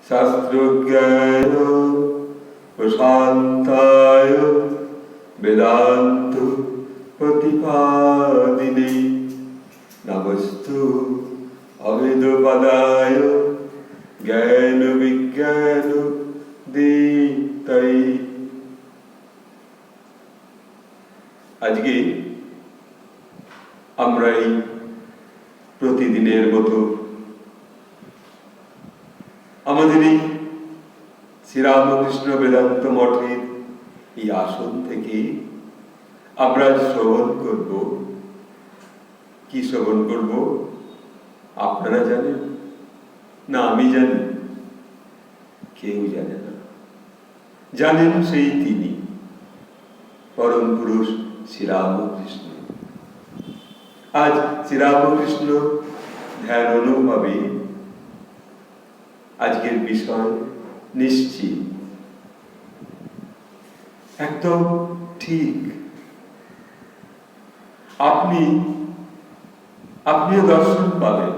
শাস্ত্রজ্ঞান প্রশান্তায় বেদান্ত প্রতিপাদিনে নমস্তু অভেদপদায় জ্ঞান বিজ্ঞান দীপ্তয়ে। আজকে আমরা এই প্রতিদিনের মতো আমাদের এই শ্রীরামকৃষ্ণ বেদান্ত মঠের এই আসন থেকে আমরা শ্রবণ করব। কি শ্রবণ করব আপনারা জানেন না? আমি জানি? কেউ জানে না। জানেন সেই তিনি, পরম পুরুষ শ্রীরামকৃষ্ণ। আজ শ্রীরামকৃষ্ণ ধ্যান অনুভবে আজকের বিষয় নিশ্চিত, একদম ঠিক। আপনিও দর্শন পাবেন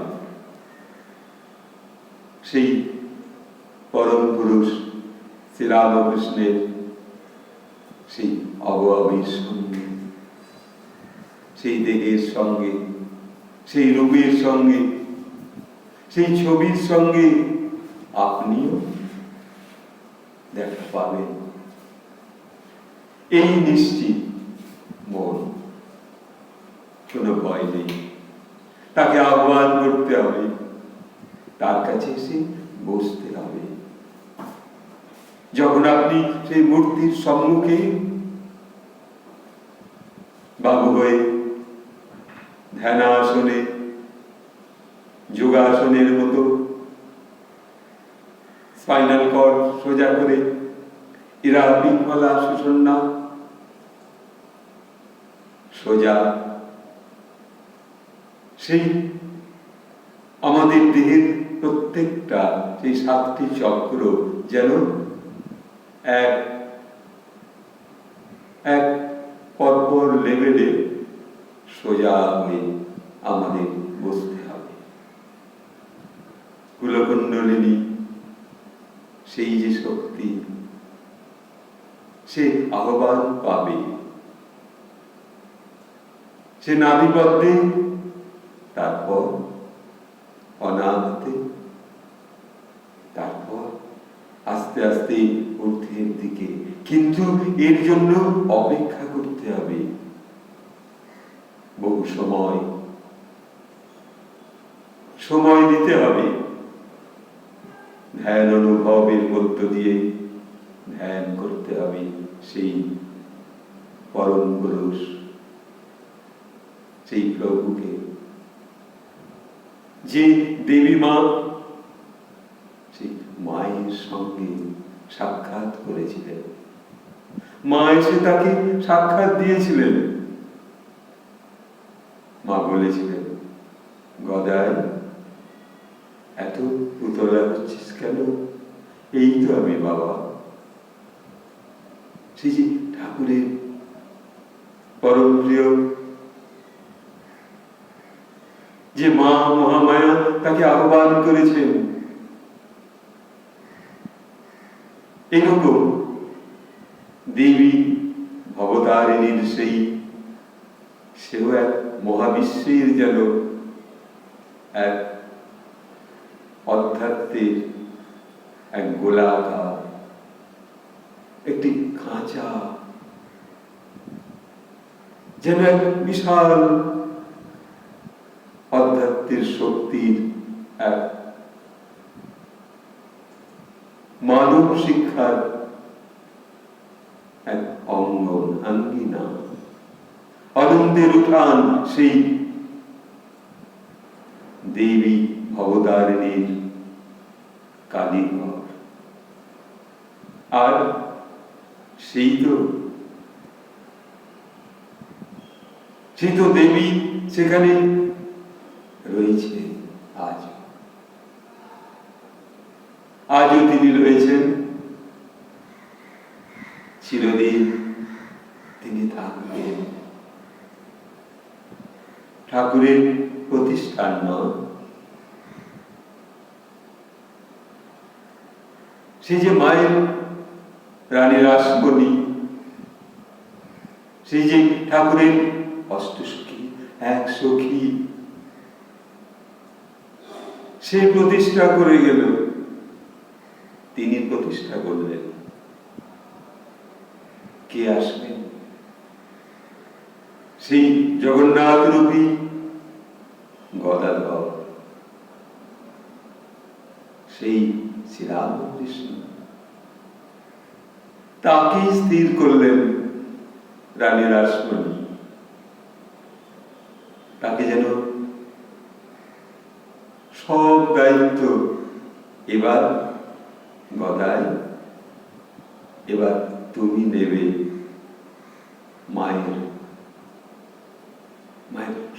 সেই পরম পুরুষ শ্রীরামকৃষ্ণের সেই অবয়বের সঙ্গে, সেই দেহের সঙ্গে, সেই রূপের সঙ্গে, সেই ছবির সঙ্গে আপনিও দেখা পাবেন। এই নিশ্চিত মন, কোনো ভয় নেই। তাকে আহ্বান করতে হবে, তার কাছে এসে বসতে হবে। যখন আপনি সেই মূর্তির সম্মুখে বাবু হয়ে ধ্যানাসনে, যোগাসনের মতো স্পাইনাল কর্ড সোজা করে ইরা পিঙ্গলা সুষন্না সোজা, সেই আমাদের দেহের প্রত্যেকটা সেই 7টি চক্র যেন এক এক পরপর লেভেলে সোজা হয়ে আমাদের বসতে হবে। কুলকুণ্ডলিনী সেই যে শক্তি, সে আহ্বান পাবে। সে নাভিপদ্মে, তারপর অনাহতে, তারপর আস্তে আস্তে ঊর্ধ্বের দিকে। কিন্তু এর জন্য অপেক্ষা করতে হবে বহু সময় দিতে হবে। ধ্যান অনুভবের মধ্য দিয়ে ধ্যান করতে হবে সেই পরম পুরুষ, সেই প্রভুকে। যে দেবী মা সেই মায়ের সঙ্গে সাক্ষাৎ করেছিলেন, মা এসে তাকে সাক্ষাৎ দিয়েছিলেন। মা বলেছিলেন, গদাই এত উতলা হচ্ছিস কেন? এই তো আমি বাবা। সেই যে ঠাকুরের পরম প্রিয় যে মা মহামায়া তাকে আহ্বান করেছেন, এরকম দেবী ভবতারিণীর সেও এক মহাবিশ্বের যেন এক অধ্যাত্মের এক গোলাকার একটি খাঁচা, যেন এক বিশাল অধ্যাত্মের শক্তির এক মানব শিক্ষার এক অঙ্গন, আঙ্গিনা, অনন্তের উঠান সেই দেবী ভবতারিণীর কালীঘর। আর সেই তো দেবী সেখানে রয়েছে। আজও তিনি রয়েছেন, চিরদিন তিনি থাকবেন। ঠাকুরের প্রতিষ্ঠান নয়, সে যে মায়ের রানী রাসমণি, সেই যে ঠাকুরের অষ্টসখী এক সখী, সে প্রতিষ্ঠা করে গেল, তিনি প্রতিষ্ঠা করলেন। কে আসবেন? সেই জগন্নাথ রূপী গদাধর, সেই শ্রীরামকৃষ্ণ, তাকেই স্থির করলেন রানী রাসমণি। তাকে যেন সব দায়িত্ব এবার গদাই, এবার তুমি নেবে মায়ের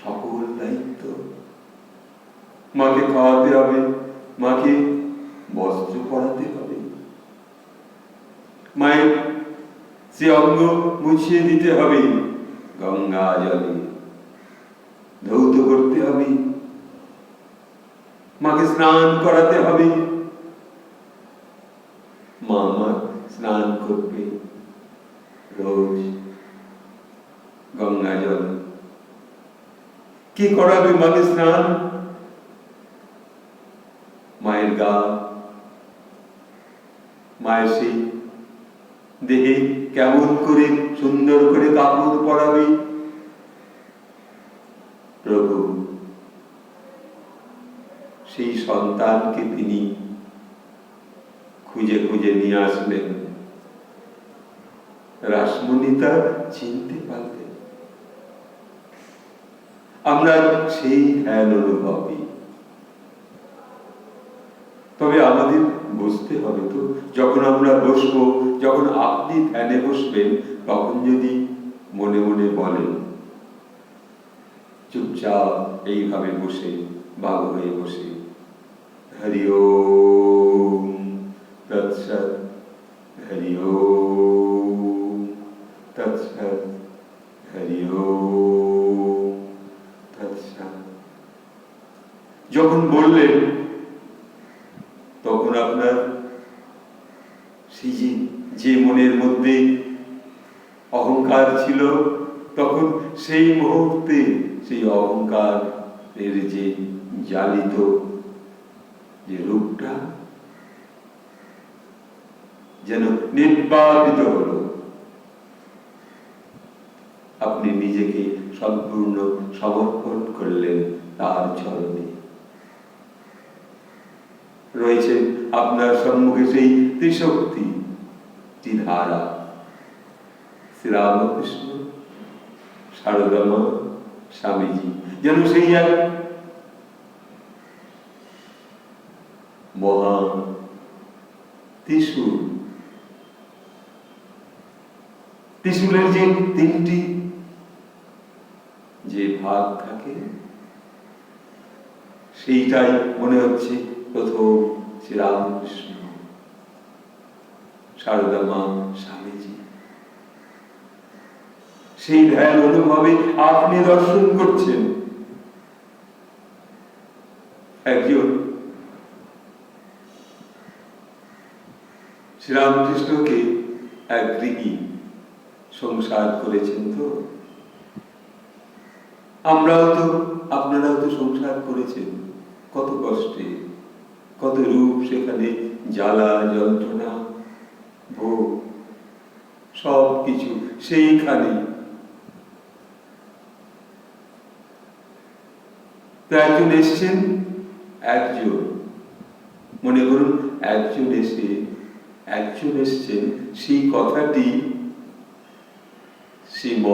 সকল দায়িত্ব। মাকে খাওয়াতে হবে, মাকে বস্ত্র পরাতে হবে, মায়ের সে অঙ্গ মুছিয়ে দিতে হবে, গঙ্গা জলে ধৌত করতে হবে, মাকে স্নান করাতে হবে। মা স্নান করবে রোজ গঙ্গা জল। কে করাবে মাকে স্নান? মায়ের গা, মায়ের সেই দেহে কেমন করে সুন্দর করে কাপড় পরাবে? প্রভু সেই সন্তানকে তিনি খুঁজে খুঁজে নিয়ে আসলেন। রাসমণি তা চিনতে পারলেন। আমরা সেই ধ্যান অনুভবী। তবে আমাদের বুঝতে হবে তো, যখন আমরা বসবো, যখন আপনি ধ্যানে বসবেন, তখন যদি মনে মনে বলেন, চুপচাপ এইভাবে বসে, বাঘ হয়ে বসে, হরি ওম তৎসৎ, হরি ওম তৎসৎ, হরি ওম তৎসৎ, যখন বললেন, তখন আপনার সেই যে মনের মধ্যে অহংকার ছিল, তখন সেই মুহূর্তে সেই অহংকারের যে জ্বালিত যে রূপটা যেন নির্বাপিত হল। আপনি নিজেকে সম্পূর্ণ সমর্পণ করলেন তার চরণে। রয়েছে আপনার সম্মুখে সেই ত্রিশক্তি, ত্রিধারা, শ্রীরামকৃষ্ণ, সারদা মা, স্বামীজি, যেন সেই এক মহা ত্রিশূল। ত্রিশূলের যে তিনটি যে ভাগ থাকে, সেইটাই মনে হচ্ছে প্রথম শ্রীরামকৃষ্ণ, সারদা মা, স্বামীজি। সেই ধ্যান অনুভবে আপনি দর্শন করছেন একজন শ্রীরামকৃষ্ণকে এক গৃহী সংসার করেছেন। তো আমরাও তো, আপনারাও তো সংসার করেছেন, কত কষ্টে, কত রূপ সেখানে, জ্বালা যন্ত্রণা ভোগ সব কিছু সেইখানে। তো একজন এসছেন, একজন মনে করুন একজন এসছেন, সেই কথাটি শ্রীম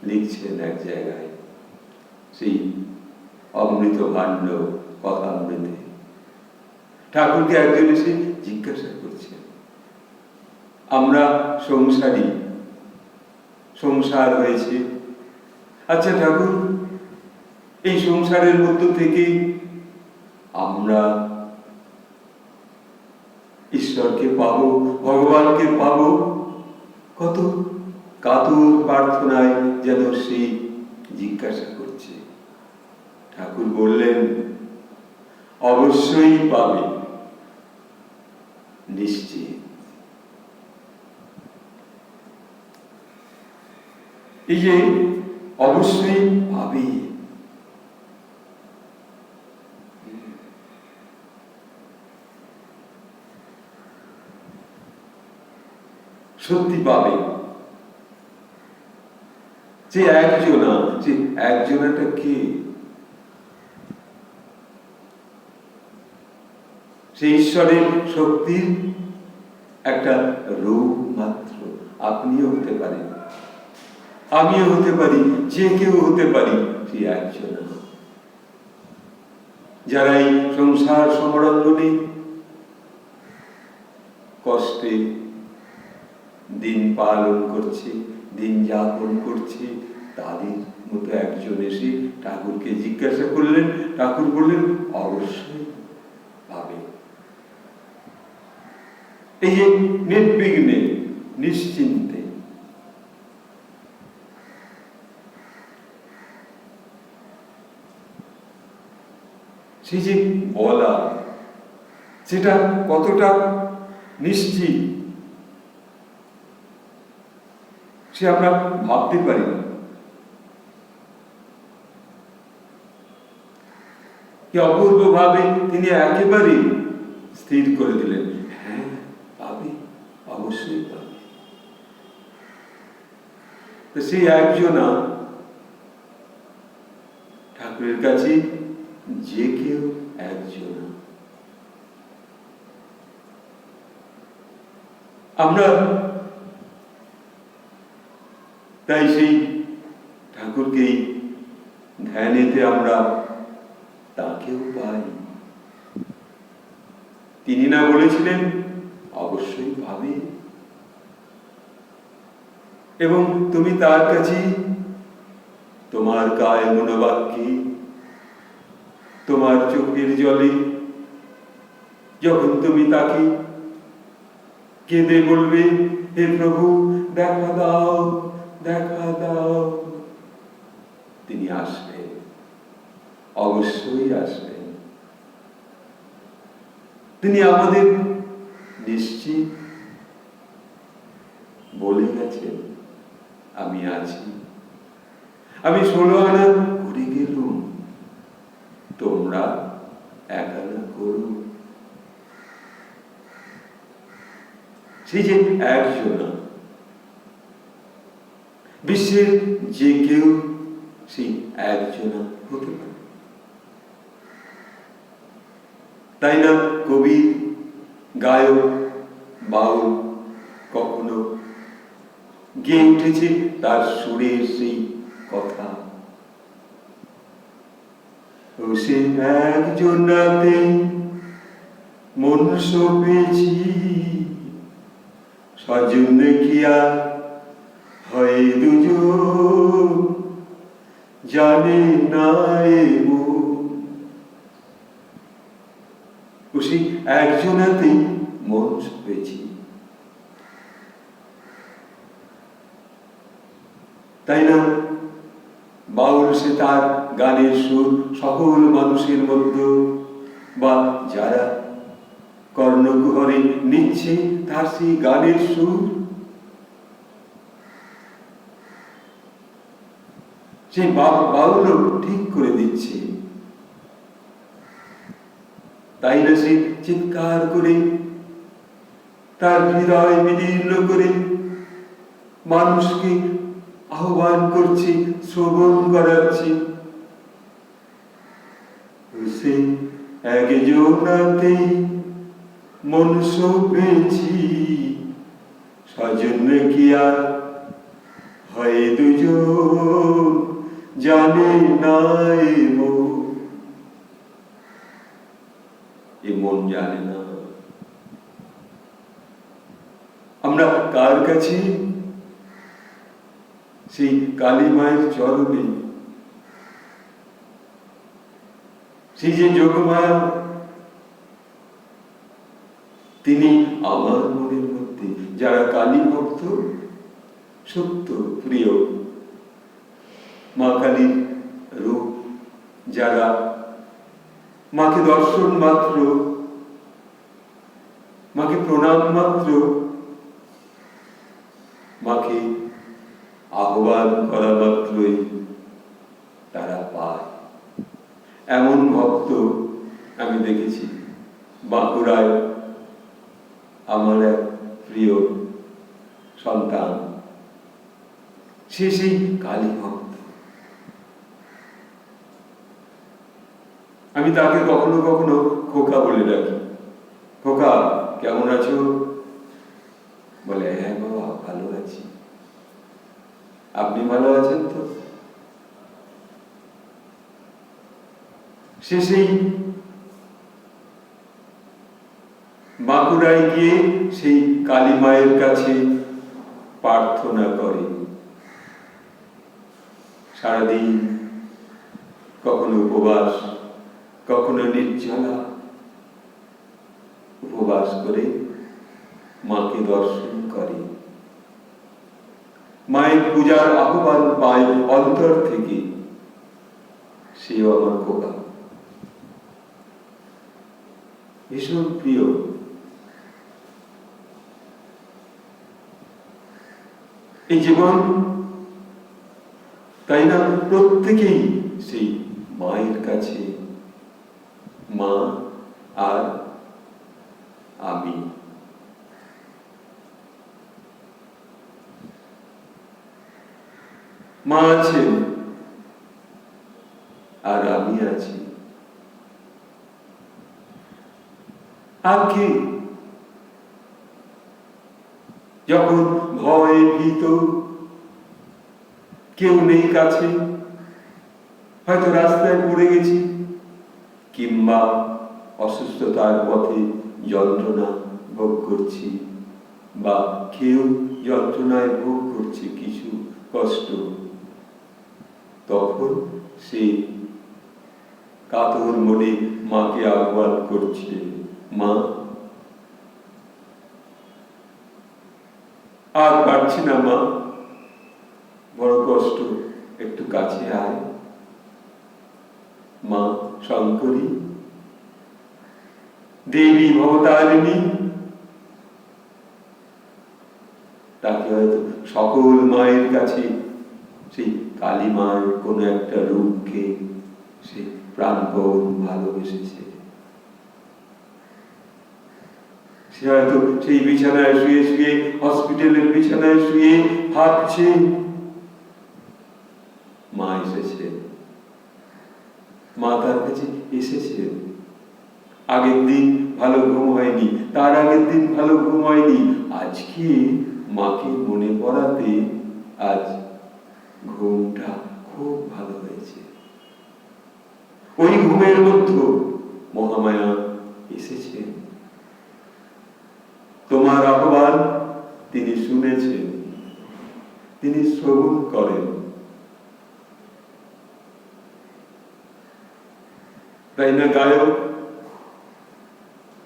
লিখছেন এক জায়গায়, সেই অমৃত ভাণ্ড কথামৃতে। ঠাকুরকে একজন এসে জিজ্ঞাসা করছেন, আমরা সংসারী, সংসার হয়েছে, আচ্ছা ঠাকুর, এই সংসারের মধ্য থেকে আমরা ঈশ্বরকে পাবো, ভগবানকে পাবো, কত কাতর প্রার্থনায় যেন সে জিজ্ঞাসা করছে। ঠাকুর বললেন, অবশ্যই পাবে, নিশ্চিত। এই যে অবশ্যই পাবে, সত্যি পাবে। যে একজনা, যে একজনাটা কে? সেই ঈশ্বরের শক্তির একটা রূপ মাত্র। আপনিও হতে পারেন, আমিও হতে পারি, যে কেউ হতে পারি সেই একজনা। যারা এই সংসার সমরাঙ্গনে কষ্টে দিন পালন করছে, দিন যাপন করছে, তাদের মতো একজন এসে ঠাকুরকে জিজ্ঞাসা করলেন, ঠাকুর বললেন অবশ্যই পাবে। এই যে নির্বিঘ্নে, নিশ্চিন্তে, সেই যে বলা, সেটা কতটা নিশ্চিত সে আমরা ভাবতে পারি না। কি অপূর্ব ভাবে তিনি একেবারে স্থির করে দিলেন, হ্যাঁ পাবে, অবশ্যই পাবে। তো সেই একজনা ঠাকুরের কাছে যে কেউ একজনা। আমরা তাই সেই ঠাকুরকে ধ্যানেতে আমরা তাকেও পাই। তিনি না বলেছিলেন অবশ্যই পাবে, এবং তুমি তার কাছে তোমার কায় মনোবাক্যে, তোমার চোখের জলে যখন তুমি তাকে কেঁদে বলবে, হে প্রভু দেখা দাও, দেখা দাও, তিনি আসবেন, অবশ্যই আসবেন। তিনি আমাদের নিশ্চিত বলে গেছেন, আমি আছি, আমি 16 আনা করে গেলুম, তোমরা 1 আনা করো। সেই যে একজনা, বিশ্বের যে কেউ সেই একজনা হতে পারে। তাই না কবি, গায়ক, বাউল কখনো গেয়ে উঠেছে তার সুরের সেই কথা, ও সে একজনাতে মন সপেছি, স্বজন দেখিয়া হয় দুজন, জানে না সেই একজনাতেই মন সপেছি। তাই না বাউল সে তার গানের সুর সকল মানুষের মধ্যে, বা যারা কর্ণকুহরে নিচ্ছে তার সেই গানের সুর, সেই বাউল ঠিক করে দিচ্ছে। তাই না সে চিৎকার করে তার হৃদয় বিদীর্ণ করে মানুষকে আহ্বান করছে, শ্রবণ করাচ্ছে, সে একজনাতে মন সপেছি, স্বজন দেখিয়া হয় দুজন, জানে না এ মন জানে না। আমরা কার কাছে? সেই কালী মায়ের চরণে, সেই যে যোগমায়া, তিনি আমার মনের মধ্যে, যারা কালী ভক্ত, সত্য প্রিয় মা কালীর রূপ, যারা মাকে দর্শন মাত্র মাকে প্রণাম মাত্র, মাকে আহ্বান করা মাত্রই তারা পায়। এমন ভক্ত আমি দেখেছি। বাঁকুড়ায় আমার এক প্রিয় সন্তান, সে সেই কালী ভক্ত। আমি তাকে কখনো কখনো খোকা বলে ডাকি। খোকা, কেমন আছো? বলে, হ্যাঁ বাবা, ভালো আছি। আপনি ভালো আছেন তো? সে সেই বাঁকুড়ায় গিয়ে সেই কালী মায়ের কাছে প্রার্থনা করে সারাদিন, কখনো উপবাস, কখনো নির্জলা উপবাস করে মাকে দর্শন করে। মায়ের পূজার আহ্বান পায় অন্তর থেকে। সেও আমার খোকা, ভীষণ প্রিয়। এই জীবন, তাই না, প্রত্যেকেই সেই মায়ের কাছে। মা আর আমি। মা আছেন আর আমি আছি। আর কি? যখন ভয় ভীত, কেউ নেই কাছে, হয়তো রাস্তায় পড়ে গেছি, কিংবা অসুস্থতার পথে যন্ত্রণা ভোগ করছি, বা কেউ যন্ত্রণায় ভোগ করছে কিছু কষ্ট, তখন সে কাতর মনে মাকে আহ্বান করছে, মা, আর পারছি না মা, বড় কষ্ট, একটু কাছে আয়। মা শঙ্করী, দেবী ভবতারিণী, তাকে হয়তো সকল মায়ের কাছে সেই কালী মায়ের কোন একটা রূপকে সে প্রাণপণ ভালোবেসেছে। সে হয়তো সেই বিছানায় শুয়ে শুয়ে, হসপিটালের বিছানায় শুয়ে ভাবছে, মা এসেছে, মা তার কাছে এসেছে। আগের দিন ভালো ঘুম হয়নি, তার আগের দিন ভালো ঘুম হয়নি, আজকে মাকে মনে পড়াতে আজ ঘুমটা খুব ভালো হয়েছে। ওই ঘুমের মধ্যে মহামায়া এসেছেন। তোমার আহ্বান তিনি শুনেছেন, তিনি শ্রবণ করেন। তাই না গায়ক,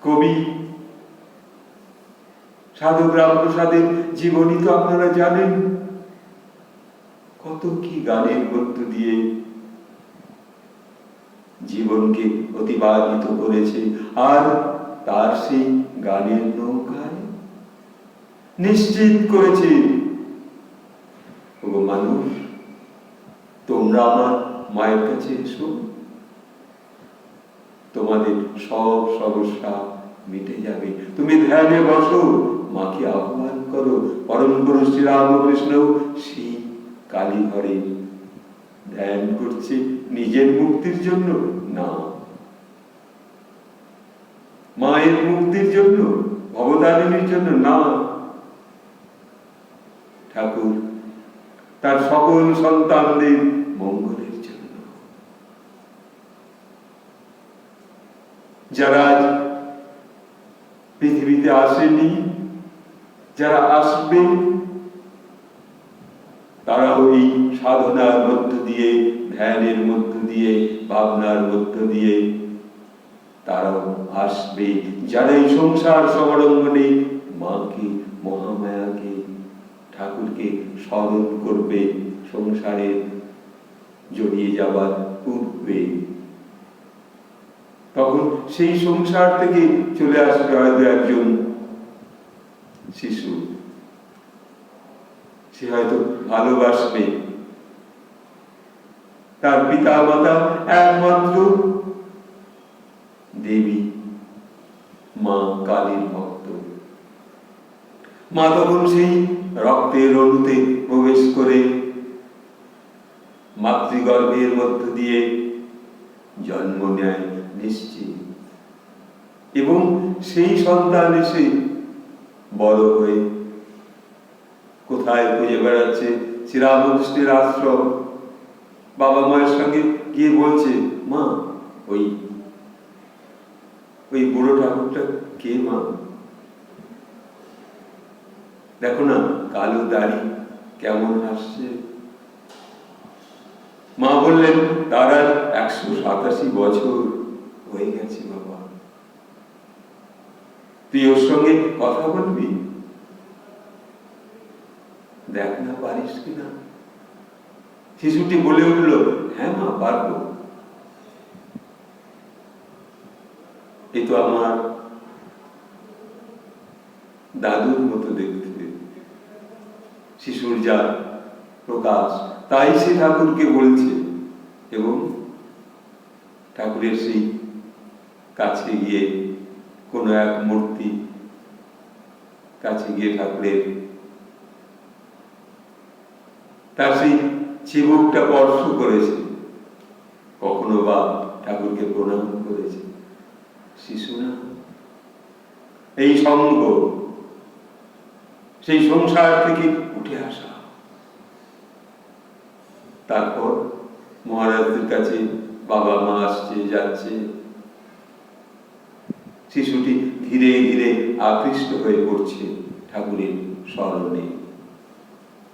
কবি, সাধক রামপ্রসাদের জীবনী তো আপনারা জানেন। কত কি গানের মধ্য দিয়ে জীবনকে অতিবাহিত করেছে, আর তার সেই গানের নৌকায় নিশ্চিত করেছে, ও মানুষ, তোমরা আমার মায়ের কাছে এসো, তোমাদের সব সমস্যা মিটে যাবে। তুমি ধ্যানে বসো, মাকে আহ্বান করো। পরম পুরুষ শ্রী রামকৃষ্ণ সেই কালী ঘরে ধ্যান করছে নিজের মুক্তির জন্য না, মায়ের মুক্তির জন্য, ভবতারিণীর জন্য না। ঠাকুর তার সকল সন্তানদের মঙ্গলের জন্য। যারা পৃথিবীতে আসেনি, যারা আসবে, তারা ওই সাধনার মধ্য দিয়ে, ধ্যানের মধ্য দিয়ে, ভাবনার মধ্য দিয়ে তারাও আসবে। যারা এই সংসার সমারম্ভনে মাকে, মহামায়াকে, ঠাকুরকে স্মরণ করবে সংসারে জড়িয়ে যাবার পূর্বে, তখন সেই সংসার থেকে চলে আসবে হয়তো একজন শিশু, সে হয়তো ভালোবাসবে তার পিতা মাতা একমাত্র দেবী মা কালীর ভক্ত। মা তখন সেই রক্তের অণুতে প্রবেশ করে মাতৃগর্ভের মধ্য দিয়ে জন্ম নেয় নিশ্চিত, এবং সেই সন্তান এসে বড় হয়ে কোথায় খুঁজে বেড়াচ্ছে শ্রীরামকৃষ্ণের আশ্রম, বাবা মায়ের সঙ্গে গিয়ে বলছে, মা ওই বুড়ো ঠাকুরটা কে মা? দেখো না কালো দাড়ি কেমন হাসছে। মা বললেন, তার আর 187 বছর হয়ে গেছে বাবা, তুই ওর সঙ্গে কথা বলবি? দেখ না পারিস কিনা। শিশুটি বলে উঠল, হ্যাঁ মা পারবো, এ তো আমার দাদুর মতো দেখতে। শিশুর যা প্রকাশ তাই সে ঠাকুরকে বলছে, এবং ঠাকুরের সেই কাছে গিয়ে কোনো এক মূর্তি কাছে গিয়ে ঠাকুরের তার সেই চিবুকটা স্পর্শ করেছে, কখনো বা ঠাকুরকে প্রণাম করেছে। শিশু না, এই সঙ্গ, সেই সংসার থেকে উঠে আসা। তারপর মহারাজদের কাছে বাবা মা আসছে যাচ্ছে, শিশুটি ধীরে ধীরে আকৃষ্ট হয়ে পড়ছে ঠাকুরের স্মরণে।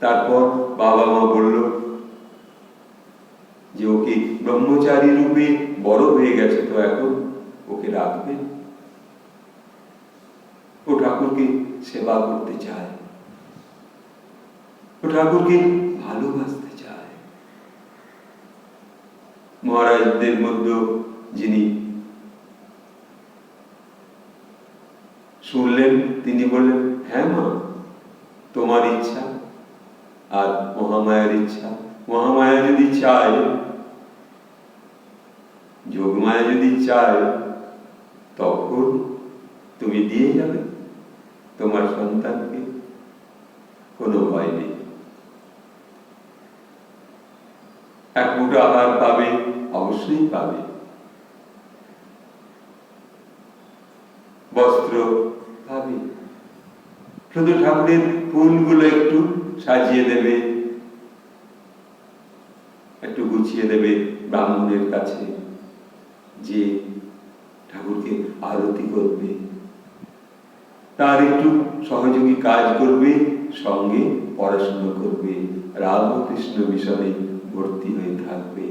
তারপর বাবা মা বলল যে ওকে ব্রহ্মচারী রূপে বড় হয়ে গেছে, তো এখন ওকে রাখবেন। ও ঠাকুরকে সেবা করতে চায়, ও ঠাকুরকে ভালোবাসতে চায়। মহারাজদের মধ্যে যিনি শুনলেন তিনি বললেন, হ্যাঁ মা, তোমার ইচ্ছা আর মহামায়ার ইচ্ছা, মহামায়া যদি চায়, যোগমায়া যদি চায়, তখন তুমি দিয়ে যাবে তোমার সন্তানকে, কোনো ভয় নেই। এক মুঠো আহার পাবে, অবশ্যই পাবে, বস্ত্র পাবে, শুধু ঠাকুরের ফুলগুলো একটু সাজিয়ে দেবে, একটু গুছিয়ে দেবে ব্রাহ্মণের কাছে, যে ঠাকুরকে আরতি করবে, তার একটু সহযোগী কাজ করবে, সঙ্গে পড়াশোনা করবে, রামকৃষ্ণ মিশনে ভর্তি হয়ে থাকবে,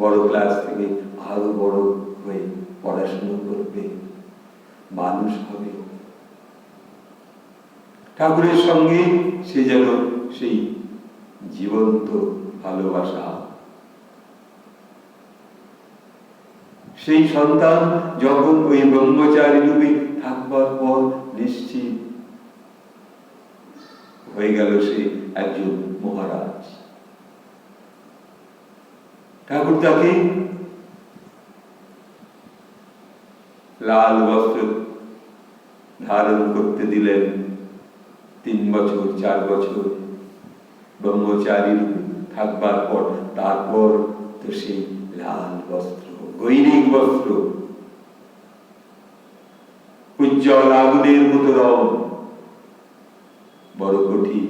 বড় ক্লাস থেকে আরো বড় হয়ে পড়াশোনা করবে, মানুষ হবে। ঠাকুরের সঙ্গে সে যেন সেই জীবন্ত ভালোবাসা। সেই সন্তান যখন ওই ব্রহ্মচারী রূপে থাকবার পর নিশ্চিত হয়ে গেল সে একজন মহারাজ। ঠাকুর তাকে লাল বস্ত্র ধারণ করতে দিলেন 3 বছর 4 বছর ব্রহ্মচারী থাকবার পর। তারপর তো সেই লাল বস্ত্র, গৈরিক বস্ত্র, উজ্জ্বল আগুনের মতো রং, বড় কঠিন,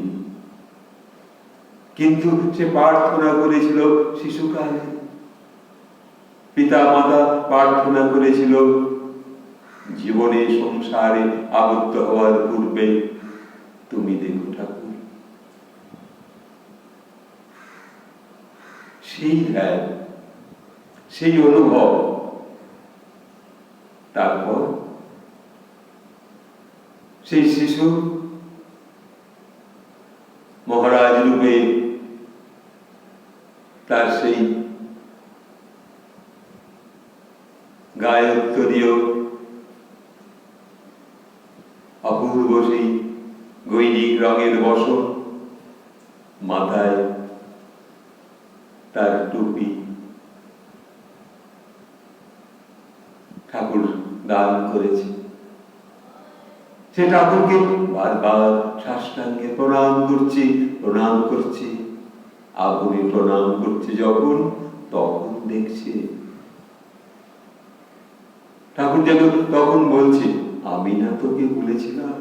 কিন্তু সে প্রার্থনা করেছিল শিশুকালে, পিতা মাতা প্রার্থনা করেছিল জীবনে সংসারে আবদ্ধ হওয়ার পূর্বে তুমি দেখো ঠাকুর। সেই ধ্যান, সেই অনুভব, তারপর সেই শিশু মহারাজ রূপে তার সেই গায়োত্তরীয় অপূর্ব সেই গৈরিক রঙের বসন, মাথায় তার টুপি ঠাকুর দান করেছে। সে ঠাকুরকে বারবার সাষ্টাঙ্গে প্রণাম করছে। আপনি প্রণাম করছে যখন, তখন দেখছে ঠাকুর যেন তখন বলছে, আমি না তোকে বলেছিলাম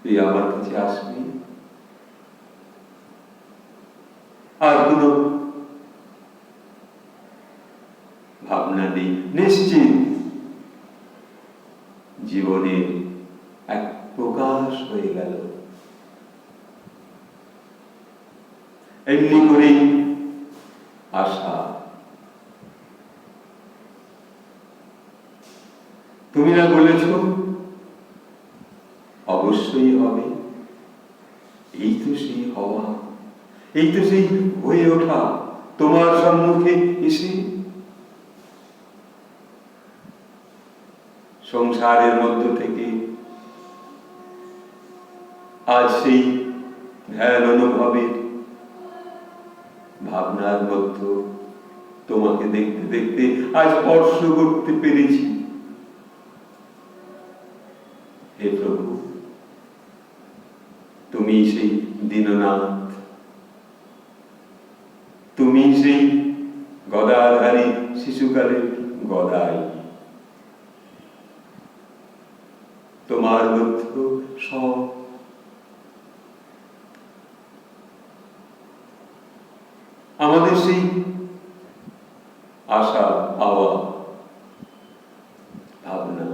তুই আমার কাছে আসবি? আর কোন ভাবনা নেই, নিশ্চিত জীবনের এক প্রকাশ হয়ে গেল। এমনি করেই আশা, তুমি না বলেছ অবশ্যই হবে। এই তো সেই হওয়া, এই তো সেই হয়ে ওঠা তোমার সম্মুখে এসে। সংসারের মধ্য থেকে আজ সেই ধ্যান অনুভবের ভাবনার মধ্য তোমাকে দেখতে দেখতে আজ স্পর্শ করতে পেরেছি। হে প্রভু, তুমি সেই দীননাথ, তুমি সেই গদাধারী শিশুকালের গদাই। তোমার মধ্য সব, আমাদের সেই আশা পাওয়া ভাবনা,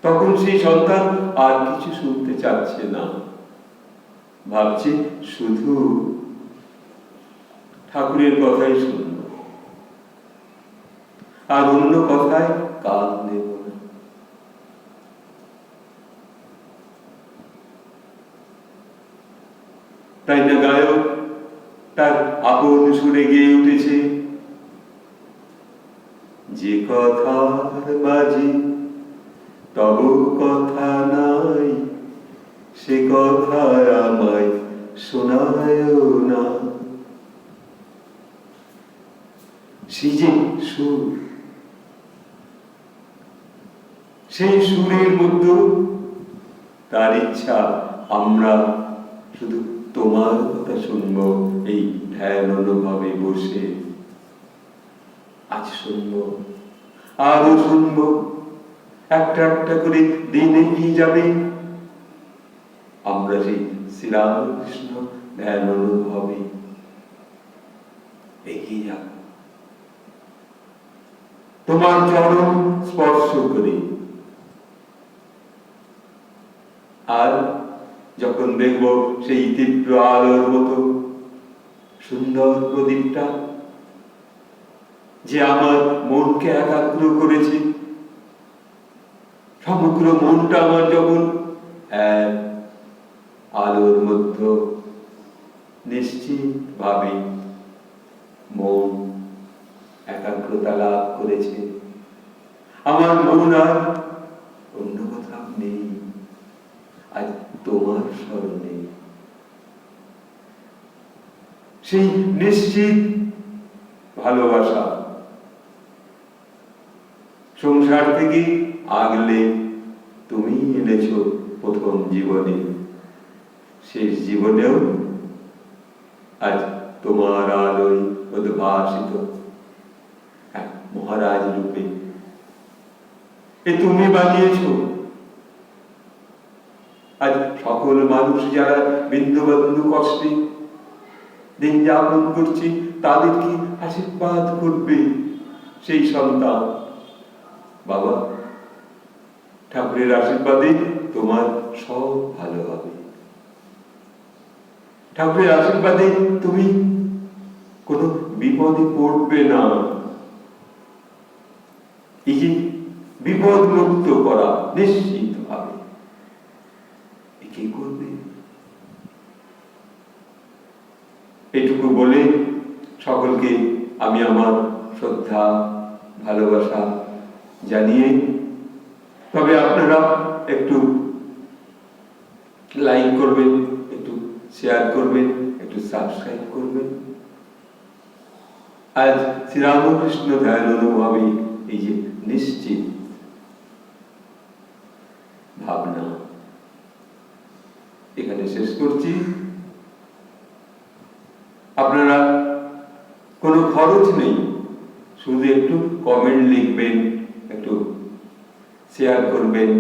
তখন সেই সন্তান আর কিছু শুনতে চাচ্ছে না, ভাবছে শুধু ঠাকুরের কথাই শুনব, আর অন্য কথায় কান দেব না। তাই না গায়ক তার আপন সুরে গেয়ে উঠেছে, যে কথার মাঝে তব কথা নাই, সে কথা আমায় শোনায় না। সেই যে সুর, সেই সুরের মধ্যে তার ইচ্ছা আমরা শুধু তোমার কথা শুনব। এই ধ্যান অনুভবে বসে আজ শুনব, আরো শুনব, একটা একটা করে দিন এগিয়ে যাবে। আমরা সেই শ্রীরামকৃষ্ণ ধ্যান অনুভবে এগিয়ে যাব, তোমার চরণ স্পর্শ করে। আর যখন দেখব সেই তীব্র আলোর মতো সুন্দর প্রদীপটা যে আমার মনকে একাগ্র করেছে, সমগ্র মনটা আমার যখন এক আলোর মধ্যে নিশ্চিত ভাবে মন একাগ্রতা লাভ করেছে, আমার মন আর অন্য কোথাও নেই, আজ তোমার স্মরণে। সেই নিশ্চিত ভালোবাসা সংসার থেকে আগলে তুমি এনেছ প্রথম জীবনে, শেষ জীবনেও আজ তোমার আলোয় উদ্ভাসিত এক মহারাজ রূপে এ তুমি বানিয়েছ। আজ সকল মানুষ যারা বিন্দু কষ্টে দিন যাপন করছে, তাদেরকে আশীর্বাদ করবে সেই সন্তান। বাবা, ঠাকুরের আশীর্বাদে তোমার সব ভালো হবে, ঠাকুরের আশীর্বাদে তুমি কোনো বিপদে পড়বে না। এই যে বিপদ মুক্ত করা নিশ্চিত হবে, কি করবে? এটুকু বলে সকলকে আমি আমার শ্রদ্ধা ভালোবাসা জানিয়ে, তবে আপনারা একটু লাইক করবেন, একটু শেয়ার করবেন, একটু সাবস্ক্রাইব করবেন। আজ শ্রীরামকৃষ্ণ ধ্যান অনুভবে এই যে নিশ্চিত ভাবনা এখানে শেষ করছি। আপনারা কোনো খরচ নেই, শুধু একটু কমেন্ট লিখবেন, একটু শেয়ার করবেন,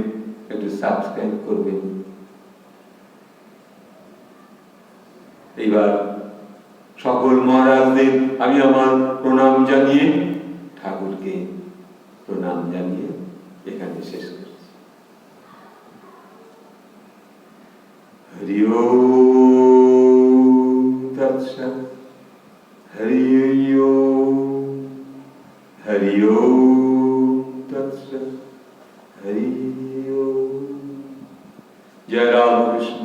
একটু সাবস্ক্রাইব করবেন। এইবার সকল মহারাজদের আমি আমার প্রণাম জানিয়ে, ঠাকুরকে প্রণাম জানিয়ে এখানে শেষ করছি। হরি ওম তৎসৎ। হরি ওম, হরি ওম তৎসৎ। হরি ওম। জয় রামকৃষ্ণ,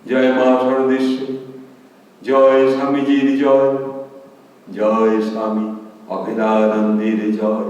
জয় মা সরদেশ্বরী, জয় স্বামীজির জয়, জয় স্বামী অভেদানন্দের জয়।